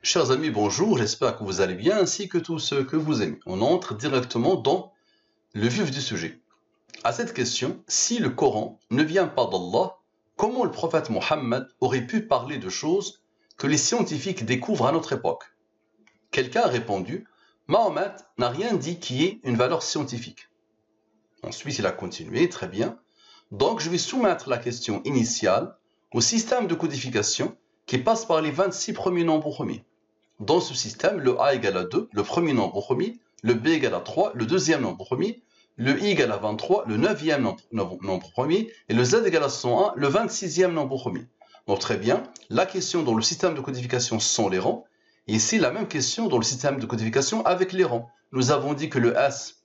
Chers amis, bonjour, j'espère que vous allez bien ainsi que tous ceux que vous aimez. On entre directement dans le vif du sujet. À cette question, si le Coran ne vient pas d'Allah, comment le prophète Mohammed aurait pu parler de choses que les scientifiques découvrent à notre époque? Quelqu'un a répondu, Mahomet n'a rien dit qui ait une valeur scientifique. Ensuite, il a continué, très bien. Donc, je vais soumettre la question initiale au système de codification qui passe par les 26 premiers nombres premiers. Dans ce système, le A égale à 2, le premier nombre premier, le B égale à 3, le deuxième nombre premier, le I égale à 23, le neuvième nombre premier, et le Z égale à 101, le 26e nombre premier. Donc très bien, la question dans le système de codification sont les rangs, et ici la même question dans le système de codification avec les rangs. Nous avons dit que le S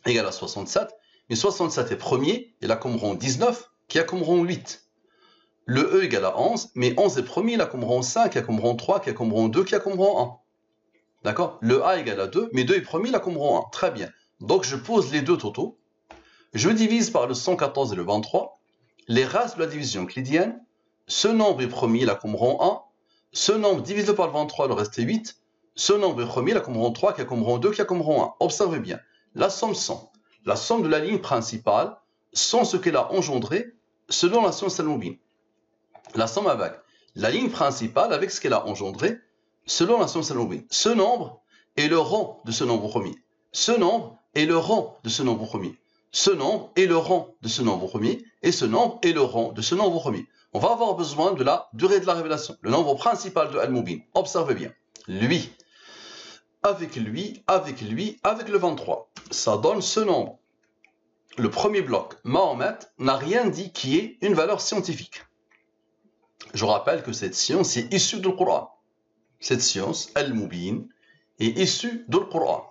égale à 67, mais 67 est premier, il a comme rang 19, qui a comme rang 8. Le E égale à 11, mais 11 est premier, il a comme rang 5, qui a comme rang 3, qui a comme rang 2, qui a comme rang 1. D'accord? Le A égale à 2, mais 2 est premier, il a comme rang 1. Très bien. Donc je pose les deux totaux. Je divise par le 114 et le 23. Les races de la division euclidienne. Ce nombre est premier, il a comme rang 1. Ce nombre divisé par le 23, le reste est 8. Ce nombre est premier, il a comme rang 3, qui a comme rang 2, qui a comme rang 1. Observez bien. La somme 100. La somme de la ligne principale, sans ce qu'elle a engendré, selon la science al-Mubin. La somme avec la ligne principale avec ce qu'elle a engendré selon la science al-Mubin. Ce nombre est le rang de ce nombre premier. Ce nombre est le rang de ce nombre premier. Ce nombre est le rang de ce nombre premier. Et ce nombre est le rang de ce nombre premier. On va avoir besoin de la durée de la révélation. Le nombre principal de al-Mubin. Observez bien. Lui, avec le 23. Ça donne ce nombre. Le premier bloc, Mahomet n'a rien dit qui ait une valeur scientifique. Je rappelle que cette science est issue du Coran. Cette science, Al-Mubin, est issue du Coran.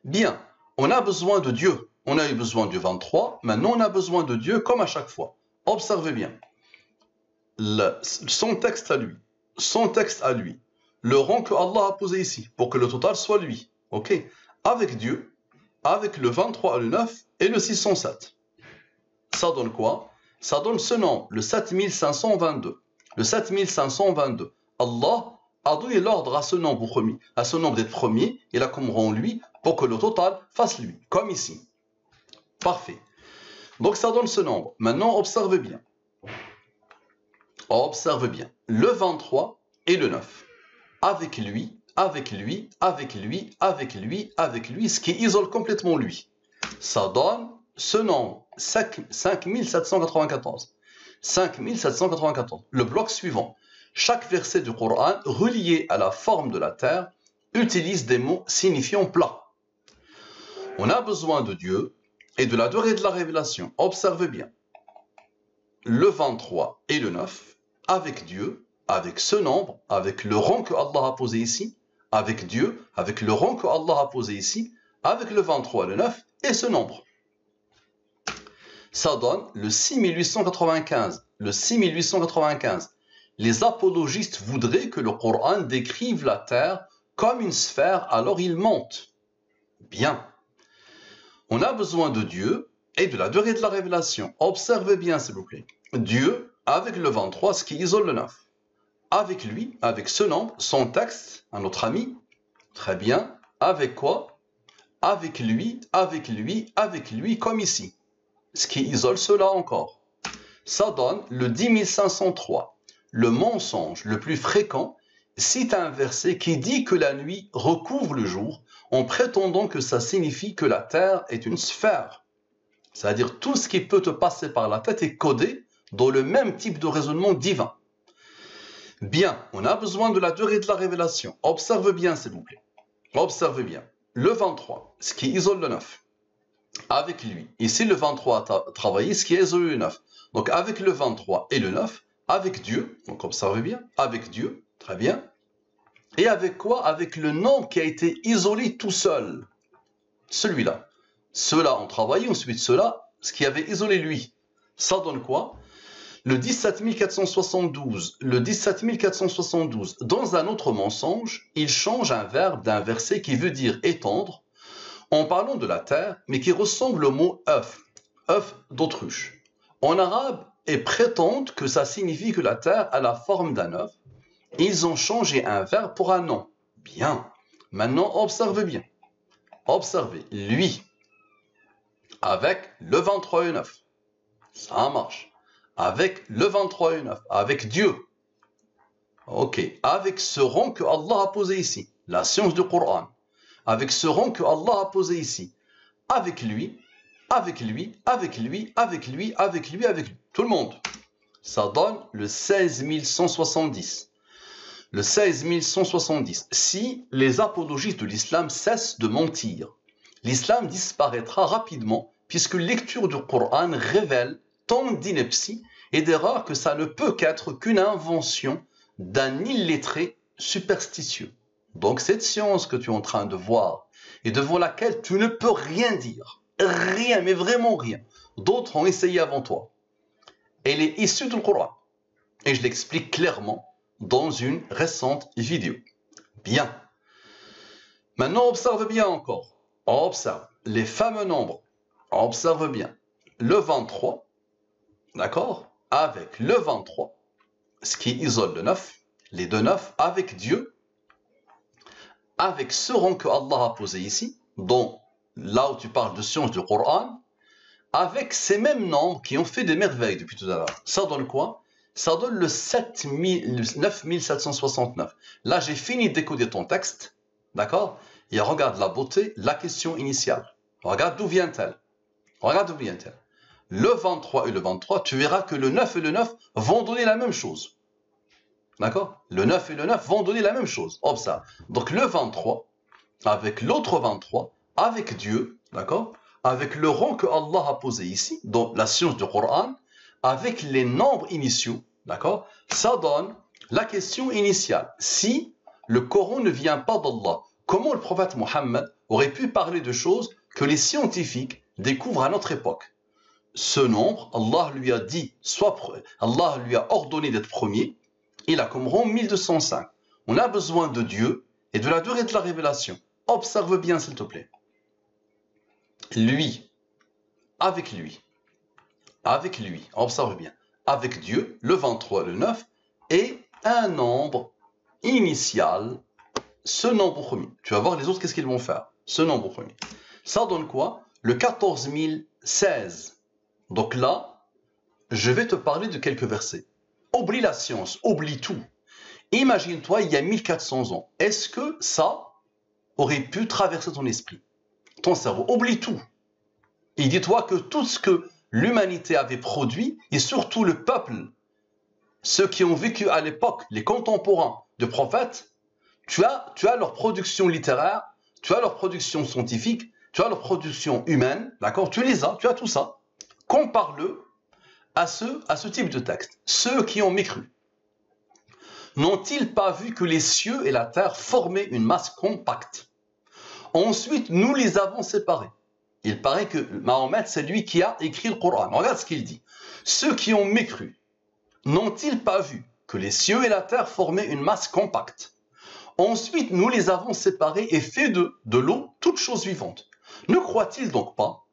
Bien, on a besoin de Dieu. On a eu besoin du 23, maintenant on a besoin de Dieu comme à chaque fois. Observez bien. Son texte à lui, le rang que Allah a posé ici, pour que le total soit lui. Ok? Avec Dieu, avec le 23 et le 9 et le 607. Ça donne quoi? Ça donne ce nombre, le 7522. Le 7522. Allah a donné l'ordre à ce nombre d'être premier, il a comme rang lui, pour que le total fasse lui, comme ici. Parfait. Donc ça donne ce nombre. Maintenant, observez bien. Observez bien. Le 23 et le 9. Avec lui, ce qui isole complètement lui. Ça donne ce nombre, 5794. 5794. Le bloc suivant. Chaque verset du Coran relié à la forme de la terre utilise des mots signifiant plat. On a besoin de Dieu et de la durée de la révélation. Observez bien. Le 23 et le 9, avec Dieu, avec ce nombre, avec le rang que Allah a posé ici, avec Dieu, avec le rang que Allah a posé ici, avec le 23 et le 9 et ce nombre. Ça donne le 6895. Le 6895. Les apologistes voudraient que le Coran décrive la terre comme une sphère, alors il monte. Bien. On a besoin de Dieu et de la durée de la révélation. Observez bien, s'il vous plaît. Dieu, avec le 23, ce qui isole le 9. Avec lui, avec ce nombre, son texte, un autre ami. Très bien. Avec quoi? Avec lui, comme ici. Ce qui isole cela encore. Ça donne le 10503. Le mensonge le plus fréquent cite un verset qui dit que la nuit recouvre le jour en prétendant que ça signifie que la terre est une sphère. C'est-à-dire tout ce qui peut te passer par la tête est codé dans le même type de raisonnement divin. Bien, on a besoin de la durée de la révélation. Observe bien, s'il vous plaît. Observez bien. Le 23, ce qui isole le 9. Avec lui. Ici, le 23 a travaillé, ce qui est isole le 9. Donc, avec le 23 et le 9, avec Dieu, donc observez bien, avec Dieu, très bien. Et avec quoi? Avec le nombre qui a été isolé tout seul. Celui-là. Ceux-là ont travaillé, ensuite ceux-là, ce qui avait isolé lui. Ça donne quoi? Le 17472. Le 17472. Dans un autre mensonge, il change un verbe d'un verset qui veut dire étendre, en parlant de la terre, mais qui ressemble au mot œuf, œuf d'autruche. En arabe, et prétendent que ça signifie que la terre a la forme d'un œuf, Ils ont changé un verbe pour un nom. Bien. Maintenant, observez bien. Observez. Lui. Avec le 23 et 9. Ça marche. Avec le 23 et 9. Avec Dieu. Ok. Avec ce rang que Allah a posé ici. La science du Coran. Avec ce rang que Allah a posé ici. Avec lui. Avec lui. Avec lui. Avec lui. Avec lui. Avec lui. Tout le monde. Ça donne le 16170. Le 16170. Si les apologistes de l'islam cessent de mentir, l'islam disparaîtra rapidement puisque la lecture du Coran révèle tant d'inepties et d'erreurs que ça ne peut qu'être qu'une invention d'un illettré superstitieux. Donc cette science que tu es en train de voir et devant laquelle tu ne peux rien dire, rien, mais vraiment rien, d'autres ont essayé avant toi, elle est issue du Coran. Et je l'explique clairement dans une récente vidéo. Bien. Maintenant, observe bien encore. Observe les fameux nombres. Observe bien. Le 23, d'accord, avec le 23, ce qui isole le 9, les deux 9, avec Dieu, avec ce rang que Allah a posé ici, dont là où tu parles de science du Coran, avec ces mêmes nombres qui ont fait des merveilles depuis tout à l'heure. Ça donne quoi? Ça donne le 9769. Là, j'ai fini d'écouter ton texte, d'accord? Et regarde la beauté, la question initiale. Regarde d'où vient-elle. Regarde d'où vient-elle. Le 23 et le 23, tu verras que le 9 et le 9 vont donner la même chose. D'accord? Le 9 et le 9 vont donner la même chose. Observe. Donc le 23, avec l'autre 23, avec Dieu, d'accord? Avec le rang que Allah a posé ici, dans la science du Coran, avec les nombres initiaux, d'accord? Ça donne la question initiale. Si le Coran ne vient pas d'Allah, comment le prophète Mohammed aurait pu parler de choses que les scientifiques découvrent à notre époque? Ce nombre, Allah lui a dit, Allah lui a ordonné d'être premier, il a comme rang 1205. On a besoin de Dieu et de la durée de la révélation. Observe bien s'il te plaît. Lui, avec lui, observe bien, avec Dieu, le 23, le 9, et un nombre initial, ce nombre premier. Tu vas voir les autres, qu'est-ce qu'ils vont faire? Ce nombre premier. Ça donne quoi? Le 14016. Donc là, je vais te parler de quelques versets. Oublie la science, oublie tout. Imagine-toi, il y a 1400 ans. Est-ce que ça aurait pu traverser ton esprit, ton cerveau? Oublie tout. Et dis-toi que tout ce que l'humanité avait produit, et surtout le peuple, ceux qui ont vécu à l'époque, les contemporains de prophètes, tu as leur production littéraire, tu as leur production scientifique, tu as leur production humaine, d'accord? Tu les as, tu as tout ça. Compare-le à ce type de texte. Ceux qui ont mécru. N'ont-ils pas vu que les cieux et la terre formaient une masse compacte? Ensuite, nous les avons séparés. Il paraît que Mahomet, c'est lui qui a écrit le Coran. Regarde ce qu'il dit. Ceux qui ont mécru, n'ont-ils pas vu que les cieux et la terre formaient une masse compacte? Ensuite, nous les avons séparés et fait de l'eau toute chose vivante. Ne croient-ils donc pas?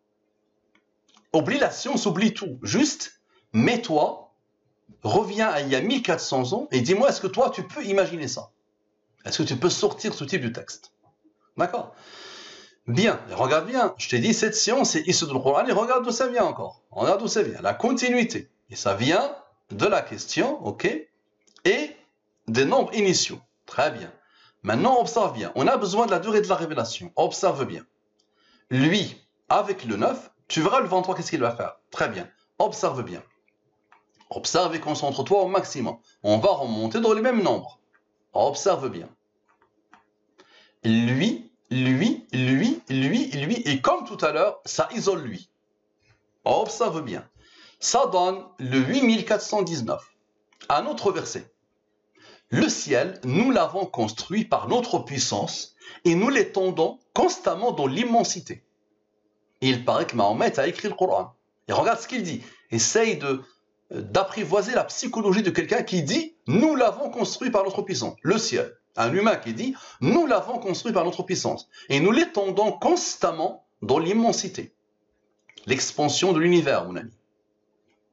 Oublie la science, oublie tout. Juste, mets-toi, reviens à il y a 1400 ans et dis-moi, est-ce que toi, tu peux imaginer ça? Est-ce que tu peux sortir ce type de texte? D'accord? Bien, regarde bien, je t'ai dit, cette science est issue du Coran, et regarde d'où ça vient encore. Regarde d'où ça vient, la continuité. Et ça vient de la question, ok, et des nombres initiaux. Très bien. Maintenant, observe bien. On a besoin de la durée de la révélation. Observe bien. Lui, avec le 9, tu verras le 23, qu'est-ce qu'il va faire? Très bien. Observe bien. Observe et concentre-toi au maximum. On va remonter dans les mêmes nombres. Observe bien. Lui, et comme tout à l'heure, ça isole lui. Observe bien. Ça donne le 8419. Un autre verset. Le ciel, nous l'avons construit par notre puissance et nous l'étendons constamment dans l'immensité. Il paraît que Mahomet a écrit le Coran. Et regarde ce qu'il dit. Essaye d'apprivoiser la psychologie de quelqu'un qui dit « Nous l'avons construit par notre puissance ». Le ciel. Un humain qui dit « Nous l'avons construit par notre puissance et nous l'étendons constamment dans l'immensité ». L'expansion de l'univers, mon ami.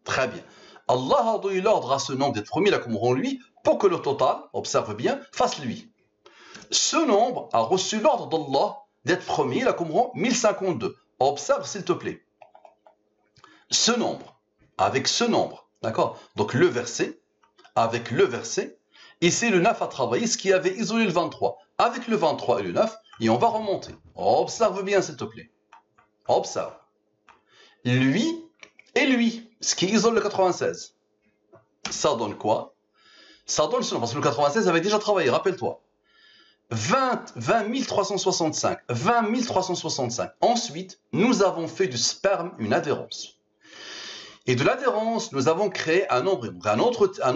Très bien. Allah a donné l'ordre à ce nombre d'être promis, là comme rend lui, pour que le total, observe bien, fasse lui. Ce nombre a reçu l'ordre d'Allah d'être promis, là comme rend 1052. Observe s'il te plaît. Ce nombre, avec ce nombre, d'accord? Donc le verset, avec le verset, ici le 9 a travaillé, ce qui avait isolé le 23. Avec le 23 et le 9, et on va remonter. Observe bien s'il te plaît. Observe. Lui et lui, ce qui isole le 96. Ça donne quoi? Ça donne ce nombre, parce que le 96 avait déjà travaillé, rappelle-toi. 20 365. 20 365. Ensuite, nous avons fait du sperme une adhérence. Et de l'adhérence, nous avons créé un embryon, un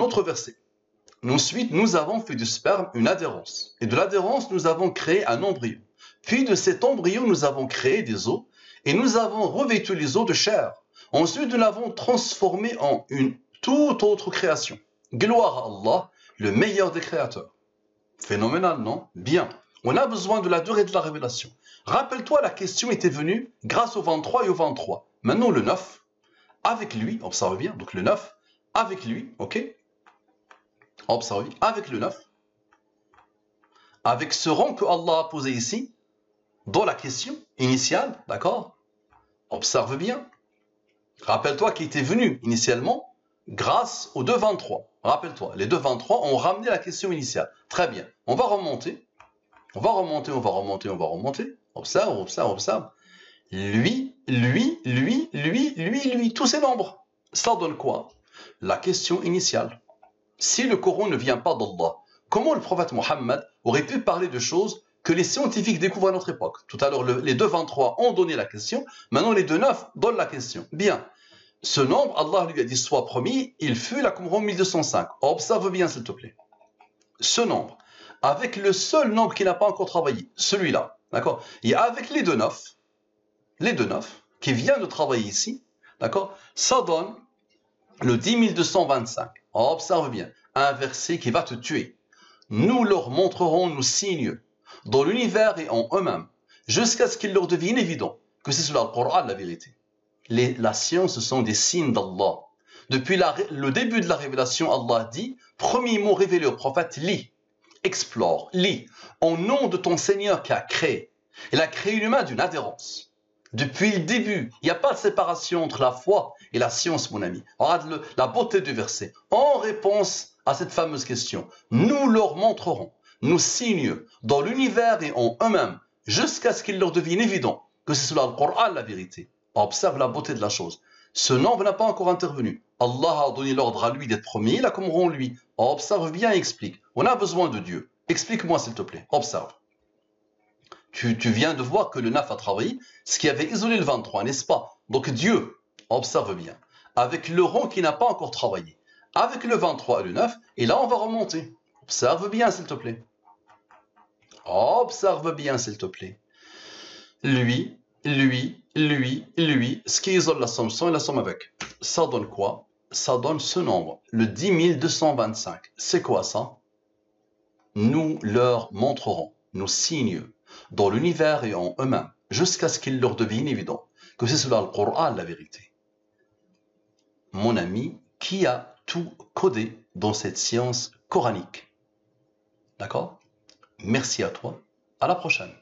autre verset. Ensuite, nous avons fait du sperme une adhérence. Et de l'adhérence, nous avons créé un embryon. Puis de cet embryon, nous avons créé des os. Et nous avons revêtu les os de chair. Ensuite, nous l'avons transformé en une toute autre création. Gloire à Allah, le meilleur des créateurs. Phénoménal, non? Bien. On a besoin de la durée de la révélation. Rappelle-toi, la question était venue grâce au 23 et au 23. Maintenant, le 9, avec lui, observe bien, donc le 9, avec lui, ok? Observe, avec le 9, avec ce rang que Allah a posé ici, dans la question initiale, d'accord? Observe bien. Rappelle-toi qu'il était venu initialement grâce aux 2,23. Rappelle-toi, les 2,23 ont ramené la question initiale. Très bien. On va remonter. On va remonter, on va remonter, on va remonter. Observe, observe, observe. Lui, tous ces nombres. Ça donne quoi? La question initiale. Si le Coran ne vient pas d'Allah, comment le prophète Mohammed aurait pu parler de choses que les scientifiques découvrent à notre époque? Tout à l'heure, les 2,23 ont donné la question. Maintenant, les 2,9 donnent la question. Bien. Ce nombre, Allah lui a dit soit promis, il fut la Qumran 1205. Observe bien, s'il te plaît. Ce nombre, avec le seul nombre qui n'a pas encore travaillé, celui-là, d'accord? Et avec les 2,9 qui vient de travailler ici, d'accord? Ça donne le 10 225. Observe bien, un verset qui va te tuer. Nous leur montrerons nos signes dans l'univers et en eux-mêmes, jusqu'à ce qu'il leur devienne évident que c'est sur le Coran la vérité. La science, ce sont des signes d'Allah. Depuis le début de la révélation, Allah dit, premier mot révélé au prophète, lis, explore, lis, au nom de ton Seigneur qui a créé. Il a créé l'humain d'une adhérence. Depuis le début, il n'y a pas de séparation entre la foi et la science, mon ami. Regarde la beauté du verset. En réponse à cette fameuse question, nous leur montrerons nos signes dans l'univers et en eux-mêmes, jusqu'à ce qu'il leur devienne évident que c'est sur le Coran la vérité. Observe la beauté de la chose. Ce nombre n'a pas encore intervenu. Allah a donné l'ordre à lui d'être premier, là comme rend lui. Observe bien et explique. On a besoin de Dieu. Explique-moi s'il te plaît. Observe. Tu viens de voir que le 9 a travaillé, ce qui avait isolé le 23, n'est-ce pas? Donc Dieu, observe bien, avec le rang qui n'a pas encore travaillé, avec le 23 et le 9, et là on va remonter. Observe bien s'il te plaît. Observe bien s'il te plaît. Lui, ce qui isole la somme sans et la somme avec. Ça donne quoi? Ça donne ce nombre, le 10 225. C'est quoi ça? Nous leur montrerons nos signes dans l'univers et en eux-mêmes, jusqu'à ce qu'il leur devienne évident que c'est cela le Coran la vérité. Mon ami, qui a tout codé dans cette science coranique? D'accord? Merci à toi. À la prochaine.